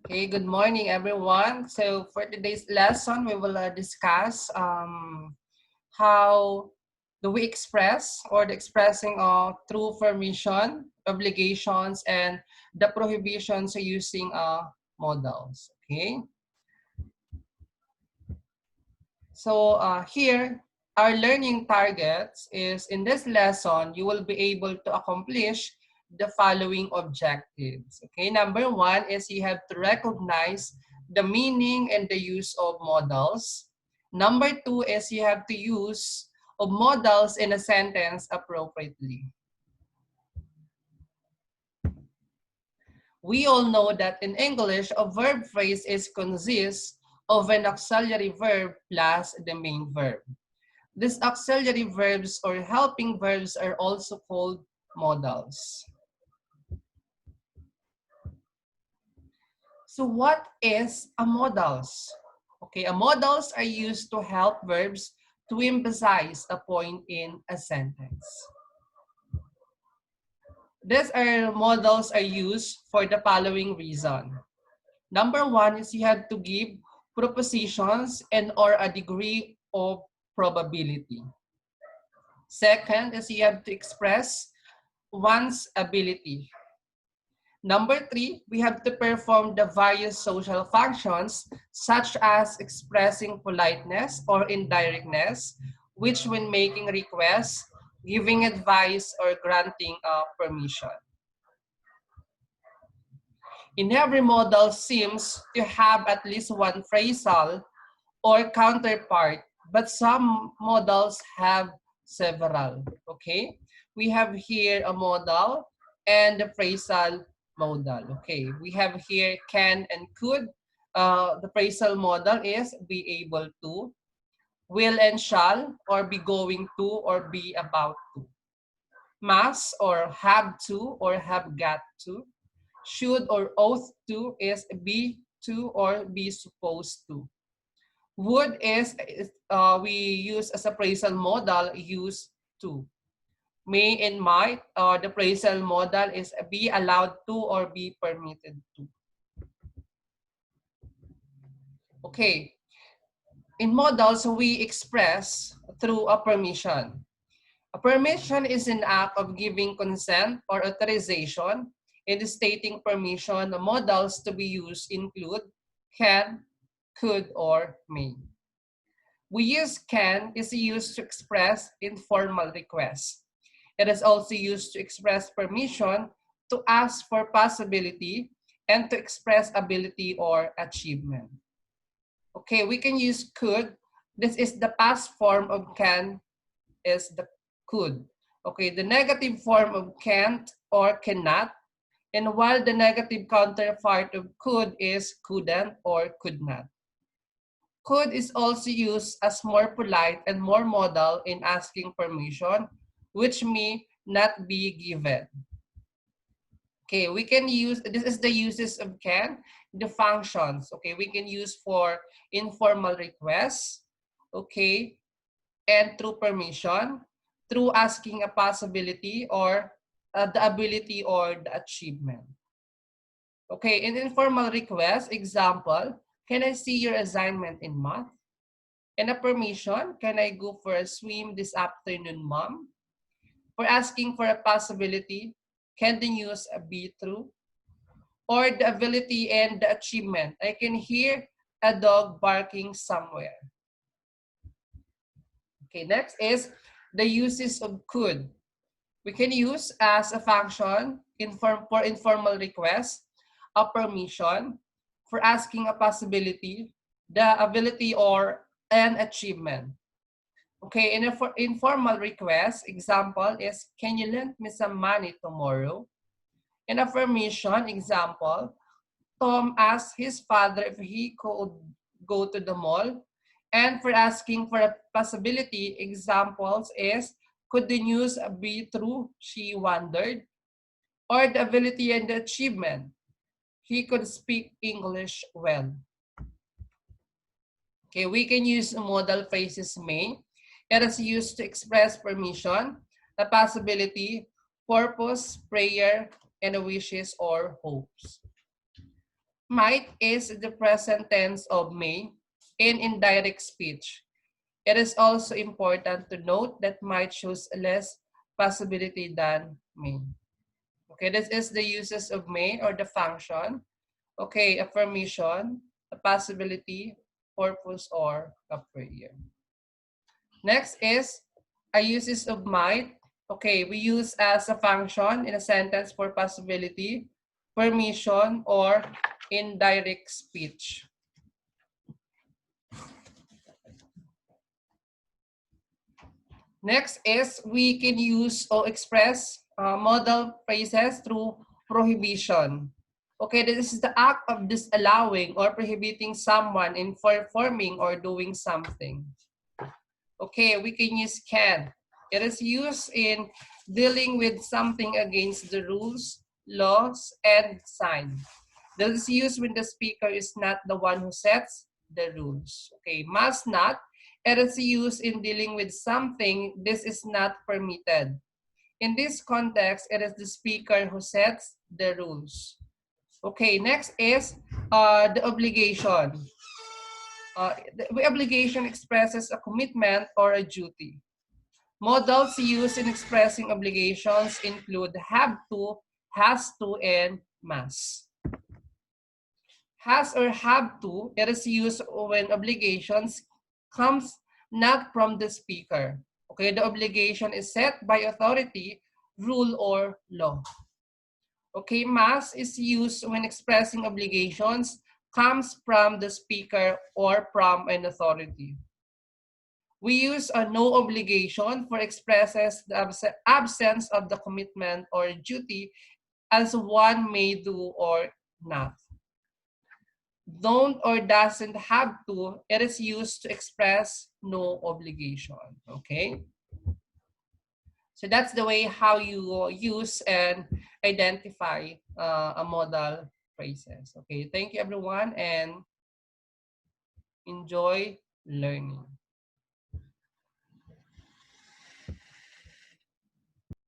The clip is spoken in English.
Okay, good morning, everyone. So for today's lesson, we will discuss how do we express or the expressing of true permission, obligations, and the prohibitions using modals. Okay, so here our learning targets is in this lesson, you will be able to accomplish the following objectives. Okay, number one is you have to recognize the meaning and the use of modals. Number two is you have to use of modals in a sentence appropriately. We all know that in English, a verb phrase is consists of an auxiliary verb plus the main verb. These auxiliary verbs or helping verbs are also called modals. So what is a modals? Okay, a modals are used to help verbs to emphasize a point in a sentence. These modals are used for the following reason. Number one is you have to give propositions and or a degree of probability. Second is you have to express one's ability. Number three, we have to perform the various social functions such as expressing politeness or indirectness, which when making requests, giving advice, or granting permission. In every modal seems to have at least one phrasal or counterpart, but some modals have several. Okay, we have here a modal and the phrasal modal. Okay, we have here can and could. The phrasal modal is be able to, will and shall, or be going to, or be about to. Must or have to or have got to. Should or ought to is be to or be supposed to. Would is we use as a phrasal modal used to. May and might, the phrasal modal is be allowed to or be permitted to. Okay, in modals we express through a permission. A permission is an act of giving consent or authorization. In stating permission, the modals to be used include can, could, or may. We use can is used to express informal requests. It is also used to express permission, to ask for possibility, and to express ability or achievement. Okay, we can use could. This is the past form of can is the could. Okay, the negative form of can't or cannot. And while the negative counterpart of could is couldn't or could not. Could is also used as more polite and more modal in asking permission, which may not be given. Okay, we can use, this is the uses of can, the functions. Okay, we can use for informal requests, okay, and through permission, through asking a possibility or the ability or the achievement. Okay, in informal request, example, can I see your assignment in math? And a permission, can I go for a swim this afternoon, mom? For asking for a possibility, can the news be true? Or the ability and the achievement, I can hear a dog barking somewhere. Okay, next is the uses of could. We can use as a function for informal request, a permission, for asking a possibility, the ability or an achievement. Okay, in a for informal request, example is, can you lend me some money tomorrow? In a permission, example, Tom asked his father if he could go to the mall. And for asking for a possibility, examples is, could the news be true? She wondered. Or the ability and the achievement. He could speak English well. Okay, we can use modal phrases may. It is used to express permission, a possibility, purpose, prayer, and wishes or hopes. Might is the present tense of may in indirect speech. It is also important to note that might shows less possibility than may. Okay, this is the uses of may or the function. Okay, affirmation, a possibility, purpose, or a prayer. Next is a uses of might. Okay, we use as a function in a sentence for possibility, permission, or indirect speech. Next is we can use or express modal phrases through prohibition. Okay, this is the act of disallowing or prohibiting someone in performing or doing something. Okay, we can use can. It is used in dealing with something against the rules, laws, and sign. This is used when the speaker is not the one who sets the rules. Okay, must not. It is used in dealing with something this is not permitted. In this context, it is the speaker who sets the rules. Okay, next is the obligation. The obligation expresses a commitment or a duty. Modals used in expressing obligations include have to, has to, and must. Has or have to, it is used when obligations comes not from the speaker. Okay, the obligation is set by authority, rule, or law. Okay, must is used when expressing obligations comes from the speaker or from an authority. We use a no obligation for expresses the absence of the commitment or duty as one may do or not. Don't or doesn't have to, it is used to express no obligation. Okay? So that's the way how you use and identify a modal phrases. Okay, thank you everyone and enjoy learning.